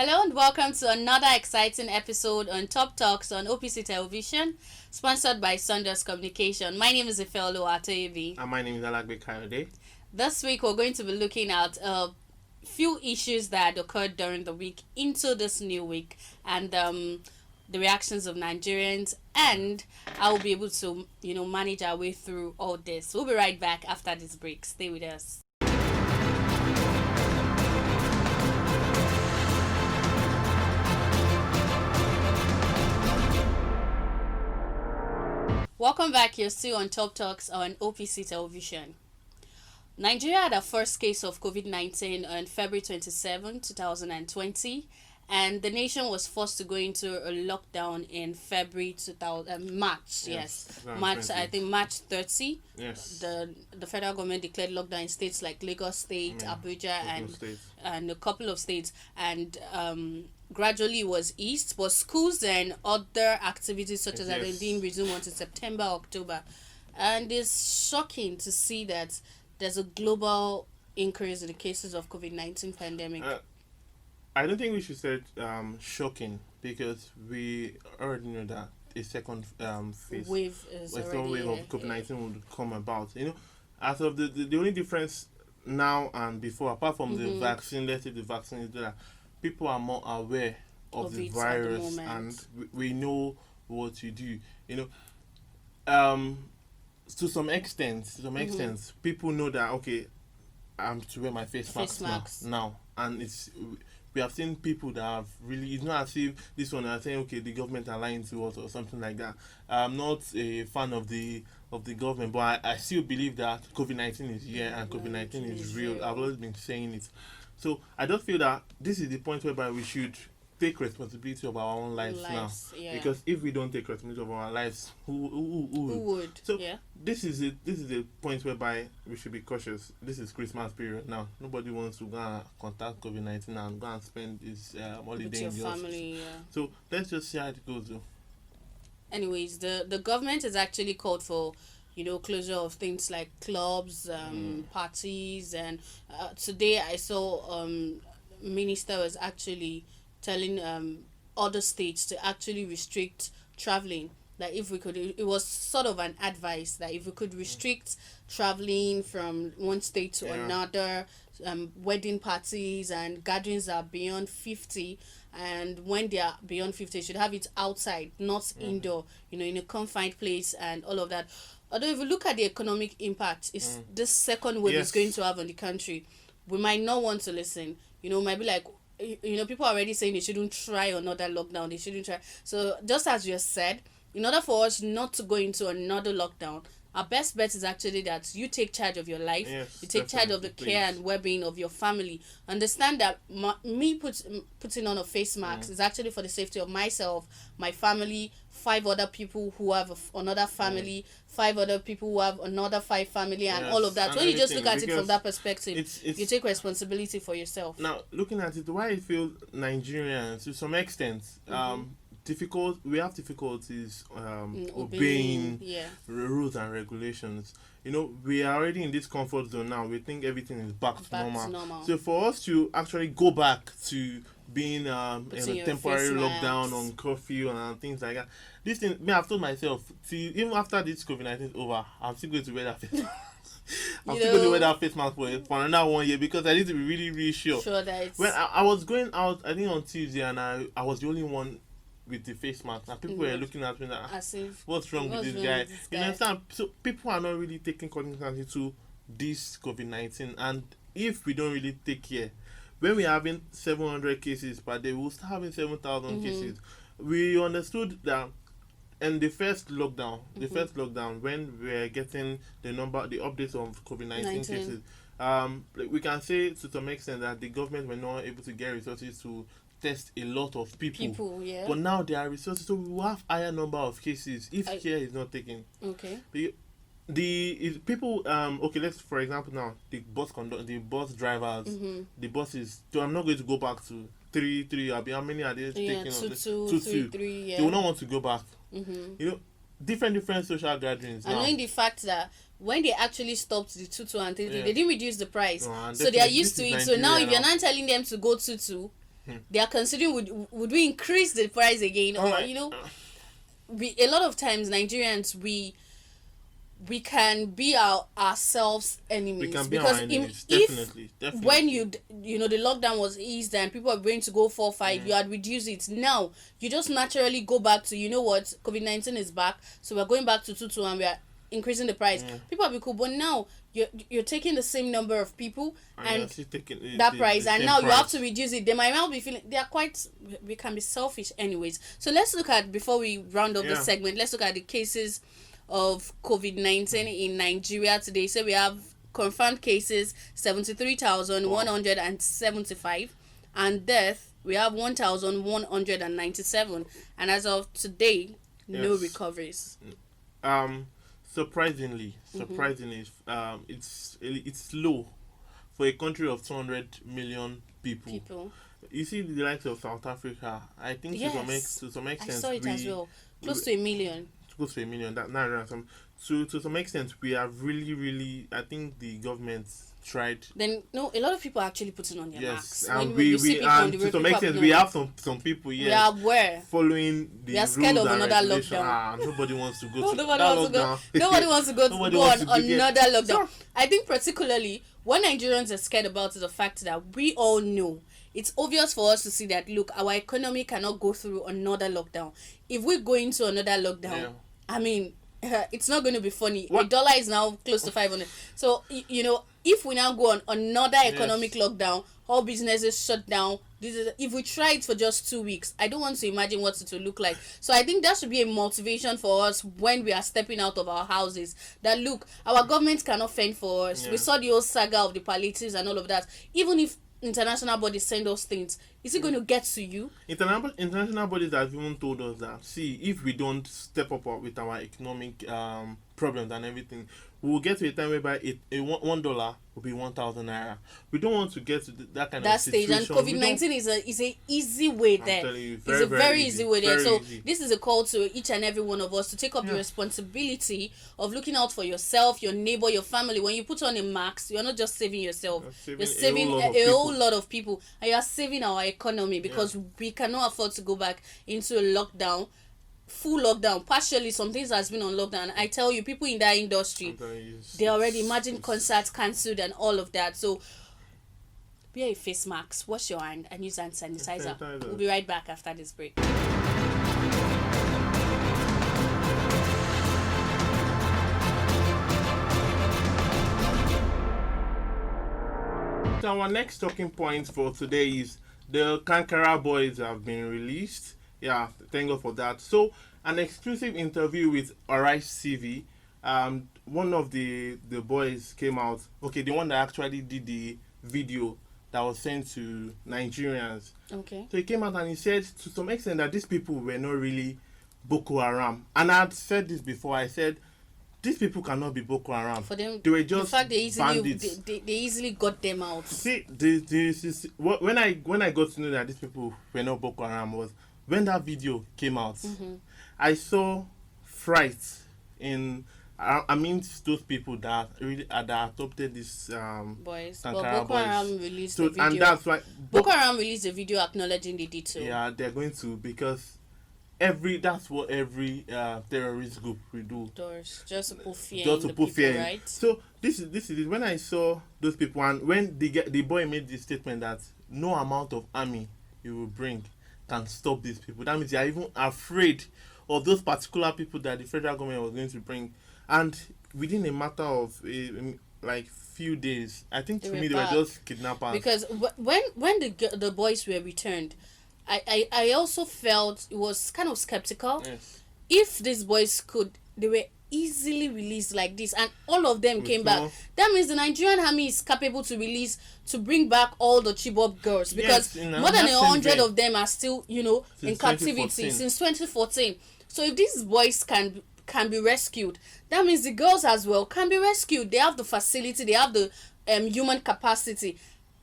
Hello and welcome to another exciting episode on Top Talks on OPC Television, sponsored by Sundust Communication. My name is IFEOLUWA. And my name is KAYODE. This week we're going to be looking at a few issues that occurred during the week into this new week and the reactions of Nigerians, and I will be able to, manage our way through all this. We'll be right back after this break. Stay with us. Welcome back. You're still on Top Talks on OPC Television. Nigeria had a first case of COVID-19 on February 27, 2020, and the nation was forced to go into a lockdown in March. March. I think March 30. Yes. The federal government declared lockdown in states like Lagos State, Abuja, and a couple of states, and gradually was eased, but schools and other activities such as that being resumed until September, October. And it's shocking to see that there's a global increase in the cases of COVID-19 pandemic. I don't think we should say shocking, because we already know that a second wave of COVID-19 would come about. As of the only difference now and before, apart from the vaccine, let's say the vaccine is that people are more aware of the virus, and we know what to do. To some extent, people know that I'm to wear my face mask now, and we have seen people that have really. It's not as if this one are saying the government are lying to us or something like that. I'm not a fan of the government, but I still believe that COVID-19 is here and COVID-19 is real. I've always been saying it. So I just feel that this is the point whereby we should take responsibility of our own lives now. Yeah. Because if we don't take responsibility of our lives, who would? So this is a point whereby we should be cautious. This is Christmas period now. Nobody wants to go and contact COVID-19 and go and spend this holiday with your in the family. So let's just see how it goes though. Anyways, the government has actually called for closure of things like clubs, parties, and today I saw minister was actually telling other states to actually restrict traveling. That if we could, it was sort of an advice that if we could restrict traveling from one state to another, wedding parties and gatherings are beyond 50, and when they are beyond 50, you should have it outside, not indoor, in a confined place and all of that. Although if you look at the economic impact, this second wave is going to have on the country, we might not want to listen. Might be like, people are already saying they shouldn't try another lockdown. They shouldn't try. So just as you said, in order for us not to go into another lockdown, our best bet is actually that you take charge of your life. You take charge of the care and well-being of your family. Understand that me putting on a face mask is actually for the safety of myself, my family, 5 other people who have another family, 5 other people who have another 5 family, and all of that. So when you just look at it from that perspective, you take responsibility for yourself. Now, looking at it, why I feel Nigerians, to some extent, we have difficulties obeying rules and regulations. We are already in this comfort zone now. We think everything is back to normal. So for us to actually go back to being in a temporary lockdown on curfew and things like that, this thing, I've told myself, even after this COVID-19 is over, I'm still going to wear that face mask. I'm still going to wear that face mask for another 1 year, because I need to be really, really sure that when I was going out, I think on Tuesday, and I was the only one with the face mask, and people were looking at me like, what's wrong with this guy? You understand? So people are not really taking cognizance into this COVID-19, and if we don't really take care, when we're having 700 cases per day, we'll start having 7,000 cases. We understood that in the first lockdown, when we're getting the updates of COVID-19 cases, we can say to some extent that the government were not able to get resources to test a lot of people. But now there are resources, so we will have higher number of cases if care is not taken. The people let's, for example, now the bus drivers, the buses. So I'm not going to go back to three. How many are they taking? Two, three. They will not want to go back. Different social gatherings. And knowing the fact that when they actually stopped the 2 and 3, they didn't reduce the price, so they are used to it. So now if you're not telling them to go 2, They are considering would we increase the price again, or a lot of times Nigerians we can be ourselves enemies. We can be our enemies. Definitely. When the lockdown was eased and people are going to go 4-5, you had reduced it. Now you just naturally go back to what COVID-19 is back, so we're going back to 2-2 and we are increasing the price. People will be cool, but now you're taking the same number of people and taking that price, and now you have to reduce it. They might not be feeling we can be selfish anyways. So let's look at, before we round up this segment, let's look at the cases of COVID-19 in Nigeria today. So we have confirmed cases 73,175 and death we have 1,197, and as of today no recoveries. Surprisingly, it's low for a country of 200 million people. You see the likes of South Africa, I think to some extent I saw it as well, close to a million. Close to a million. To some extent, we have really. I think the government tried. Then a lot of people are actually putting on their masks. And we to some extent we have some people we are aware, following the rules. We are scared of another lockdown. Nobody wants to go to nobody wants to go on another lockdown. I think particularly what Nigerians are scared about is the fact that we all know. It's obvious for us to see that, look, our economy cannot go through another lockdown. If we go into another lockdown, I mean, it's not going to be funny. The dollar is now close to 500. So, if we now go on another economic lockdown, all businesses shut down. If we try it for just 2 weeks, I don't want to imagine what it will look like. So I think that should be a motivation for us when we are stepping out of our houses. That, look, our government cannot fend for us. We saw the whole saga of the palliatives and all of that. Even if international bodies send us things, is it going to get to you? International bodies have even told us that, see, if we don't step up with our economic problems and everything, we will get to a time whereby $1 will be 1,000 naira. We don't want to get to that kind of stage, and COVID-19 is a easy way there. It's a very easy way there. So this is a call to each and every one of us to take up the responsibility of looking out for yourself, your neighbor, your family. When you put on a mask, you're not just saving yourself, you're saving a whole lot of people, and you are saving our economy, because we cannot afford to go back into a lockdown. Full lockdown. Partially, some things has been on lockdown. I tell you, people in that industry, they already imagine concerts cancelled and all of that. So wear a face mask, wash your hand, and use hand sanitizer. We'll be right back after this break. So our next talking point for today is the JANKARA boys have been released. Yeah, thank God for that. So, an exclusive interview with Arise TV. One of the boys came out. Okay, the one that actually did the video that was sent to Nigerians. Okay. So he came out and he said to some extent that these people were not really Boko Haram. And I had said this before. I said these people cannot be Boko Haram. For them, they were just bandits. They easily got them out. See, this is when I got to know that these people were not Boko Haram was when that video came out. I saw fright in amidst those people that really that adopted this boys. But Boko Haram released the video. And that's why Boko Haram released a video acknowledging they did so. Yeah, they're going to, because that's what every terrorist group will do. Just to put fear in the people, right? So this is it. When I saw those people, and when the boy made the statement that no amount of army you will bring can stop these people, that means they are even afraid of those particular people that the federal government was going to bring. And within a matter of like few days, I think they were just kidnappers. Because when the boys were returned, I also felt it was kind of skeptical. Yes. If these boys they were easily released like this, and all of them came back. That means the Nigerian army is capable to bring back all the Chibok girls, because more than 100 of them are still, in captivity since 2014. So if these boys can be rescued, that means the girls as well can be rescued. They have the facility, they have the human capacity.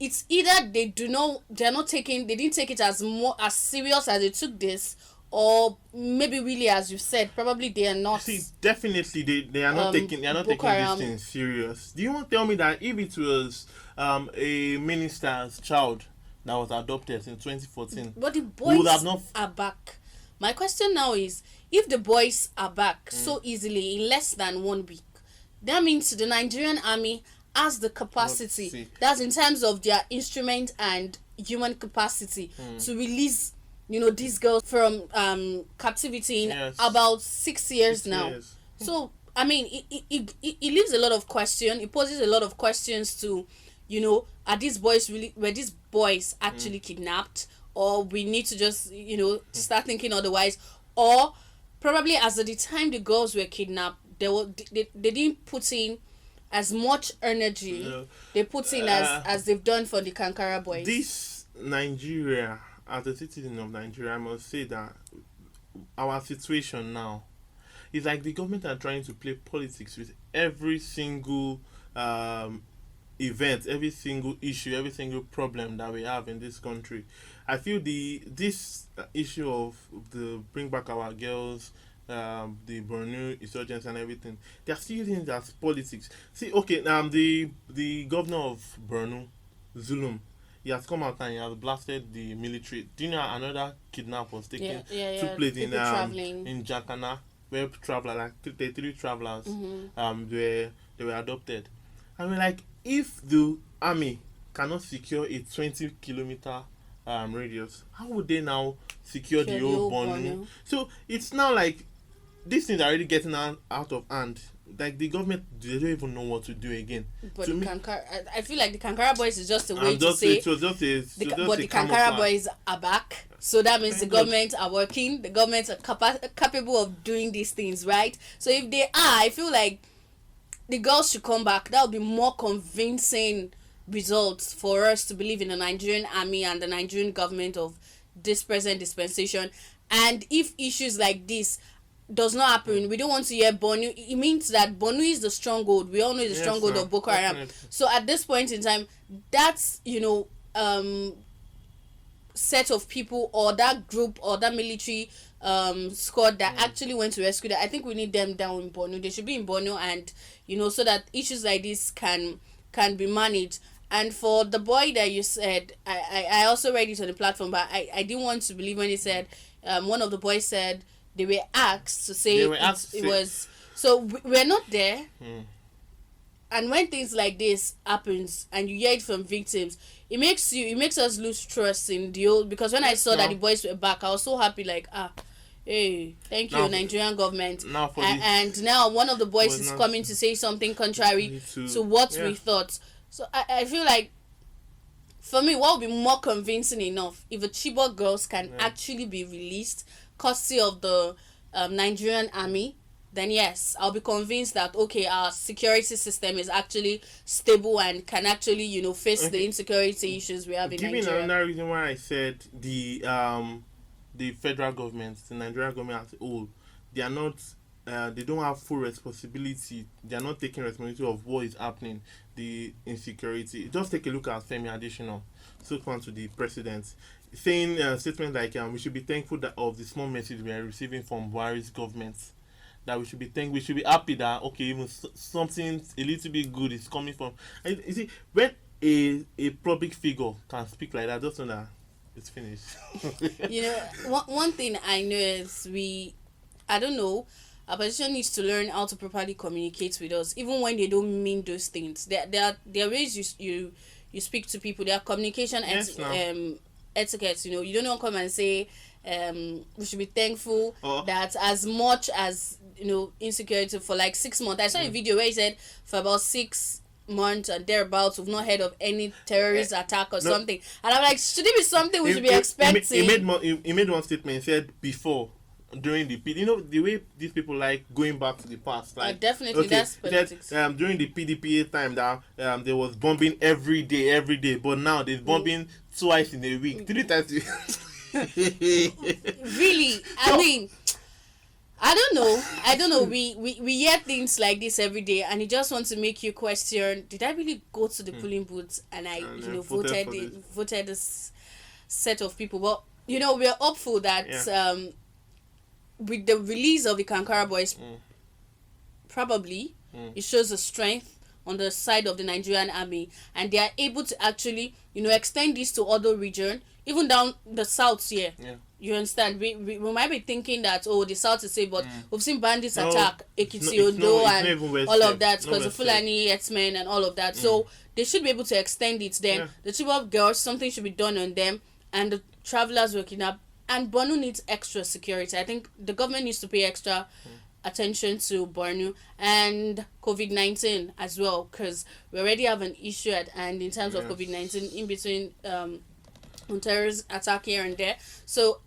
It's either they didn't take it as serious as they took this, or maybe really, as you said, probably they are not. See, definitely they are not taking this thing serious. Do you want to tell me that if it was a minister's child that was adopted in 2014. But the boys are back. My question now is, if the boys are back so easily in less than 1 week, that means the Nigerian army has the capacity, that's in terms of their instrument and human capacity, to release, these girls from captivity in about 6 years now. So I mean, it leaves a lot of questions. It poses a lot of questions to, are these boys were these boys actually kidnapped, or we need to just start thinking otherwise, or probably as at the time the girls were kidnapped, they didn't put in as much energy they put in as they've done for the Jankara boys. This Nigeria, as a citizen of Nigeria, I must say that our situation now is like the government are trying to play politics with every single event, every single issue, every single problem that we have in this country. I feel this issue of the bring back our girls, the Borno insurgents and everything, they are still using it as politics. See, okay, the governor of Borno, Zulum, he has come out and he has blasted the military. Do you know another kidnap was taken took place in JANKARA, where travelers, like 33 travelers, they were adopted. I mean, like, if the army cannot secure a 20-kilometer radius, how would they now secure the whole Borno? So it's now like these things are already getting out of hand. Like, the government, they don't even know what to do again. But I feel like the Jankara boys is just a way to say. But the Jankara boys are back, so that means the government are working. The government are capable of doing these things, right? So if they are, I feel like the girls should come back. That would be more convincing results for us to believe in the Nigerian army and the Nigerian government of this present dispensation. And if issues like this does not happen, we don't want to hear Borno. It means that Borno is the stronghold. We all know the stronghold of Boko Haram. So at this point in time, that's set of people or that group or that military squad that actually went to rescue that, I think we need them down in Borno. They should be in Borno, and so that issues like this can be managed. And for the boy that you said, I also read it on the platform, but I didn't want to believe when he said one of the boys said they were asked to say it was. So we're not there. And when things like this happens and you hear it from victims, it makes us lose trust in the old. Because when I saw that the boys were back, I was so happy, like, hey, thank you, Nigerian government. And now one of the boys is coming to say something contrary to what we thought. So I feel like, for me, what would be more convincing enough if the Chibok girls can actually be released courtesy of the Nigerian army, then yes, I'll be convinced that, okay, our security system is actually stable and can actually, face the insecurity issues we have in Nigeria. Giving another reason why I said the federal government, the Nigerian government as a whole, they are not, they don't have full responsibility. They are not taking responsibility of what is happening, the insecurity. Just take a look at Femi Adesina, spoke on to the president, saying statements like we should be thankful of the small message we are receiving from Buhari's government. That we should be happy that, okay, even something a little bit good is coming from. And you see, when a public figure can speak like that, just know that it's finished. One thing I know is I don't know, opposition needs to learn how to properly communicate with us, even when they don't mean those things. There are ways you speak to people. There are communication etiquettes. You don't come and say we should be thankful that as much as insecurity for like 6 months. I saw a video where he said for about 6 months and thereabouts we've not heard of any terrorist attack or something, and I'm like, should it be something we should be expecting? He made one statement. He said before, during the the way these people like going back to the past, like definitely that's politics. During the PDPA time that there was bombing every day, but now there's bombing twice in a week, 3 times. Really, I mean, I don't know. We hear things like this every day, and it just wants to make you question: did I really go to the polling booths and I voted this set of people? But we're hopeful that with the release of the Jankara boys, probably it shows the strength on the side of the Nigerian army, and they are able to actually, extend this to other region, even down the south here. Yeah. You understand? We might be thinking that, the south is safe, but we've seen bandits attack Ekiti, Ondo, and all of that, because the Fulani herdsmen and all of that. So they should be able to extend it. Then the Chibok girls, something should be done on them, and the travelers were kidnapped. And Borno needs extra security. I think the government needs to pay extra attention to Borno and COVID-19 as well, because we already have an issue and in terms of COVID-19 in between terrorist attack here and there. So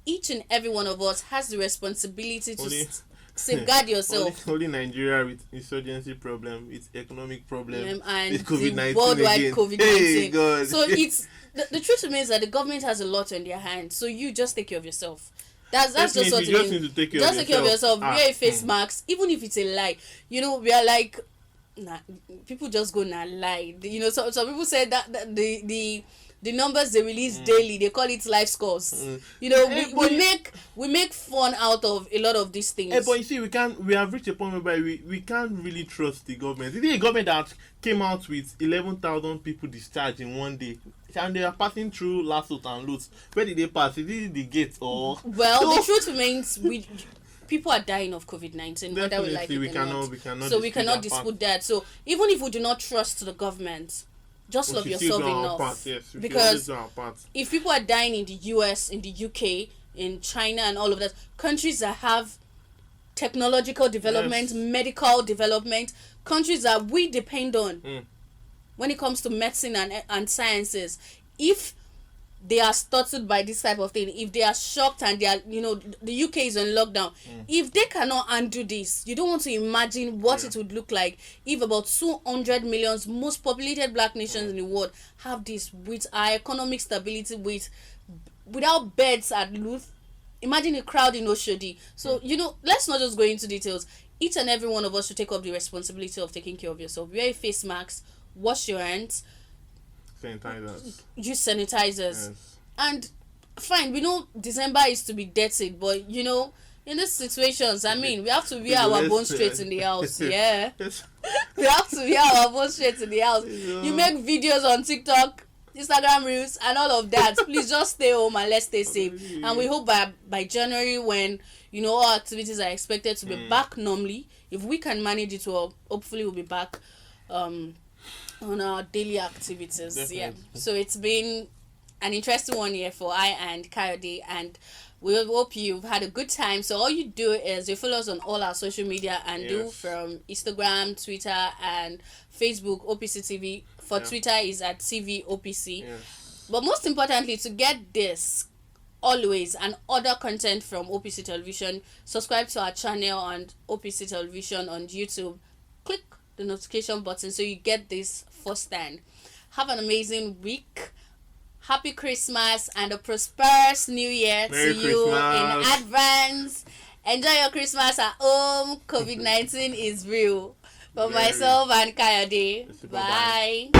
each and every one of us has the responsibility to safeguard yourself. Only Nigeria with insurgency problem, with economic problem, and with COVID-19 worldwide again. COVID-19. Hey, God. So it's the truth remains that the government has a lot on their hands. So you just take care of yourself. That's just what it means. Need to take care just take care of yourself. Wear a face mask, even if it's a lie. We are like, nah, people just go lie. Some people say that the numbers they release daily, they call it life scores. We make fun out of a lot of these things. Hey, but you see, we have reached a point whereby we can't really trust the government. Is it a government that came out with 11,000 people discharged in one day, and they are passing through Lasot and Lutz? Where did they pass? Is it the gate or? Well, the truth remains, people are dying of COVID-19, whether we like it we or cannot, not. So we cannot dispute that. So even if we do not trust the government, just love yourself enough. Because if people are dying in the US, in the UK, in China and all of that, countries that have technological development, medical development, countries that we depend on when it comes to medicine and sciences, if they are startled by this type of thing, if they are shocked and they are, the UK is on lockdown, if they cannot undo this, you don't want to imagine what it would look like if about 200 million most populated black nations in the world have this, with our economic stability, without beds at Luth. Imagine a crowd in Oshodi. So, let's not just go into details. Each and every one of us should take up the responsibility of taking care of yourself. Wear a face mask, wash your hands, use sanitizers. Yes. And fine, we know December is to be dirty, but in these situations, we have to wear our bones straight in the house. Yeah. We have to wear our bones straight in the house. You make videos on TikTok, Instagram Reels, and all of that. Please just stay home and let's stay safe. And we hope by January, when all activities are expected to be back normally, if we can manage it well, hopefully we'll be back on our daily activities. Definitely. Yeah. So it's been an interesting one year for I and Kayode, and we hope you've had a good time. So all you do is you follow us on all our social media and do from Instagram, Twitter, and Facebook, OPC TV. For Twitter is at TVOPC. Yes. But most importantly, to get this always and other content from OPC Television, subscribe to our channel on OPC Television on YouTube. Click the notification button so you get this firsthand. Have an amazing week. Happy Christmas and a prosperous New Year Merry to you Christmas. in advance. Enjoy your Christmas at home. COVID-19 is real. For myself and Kayode. Bye.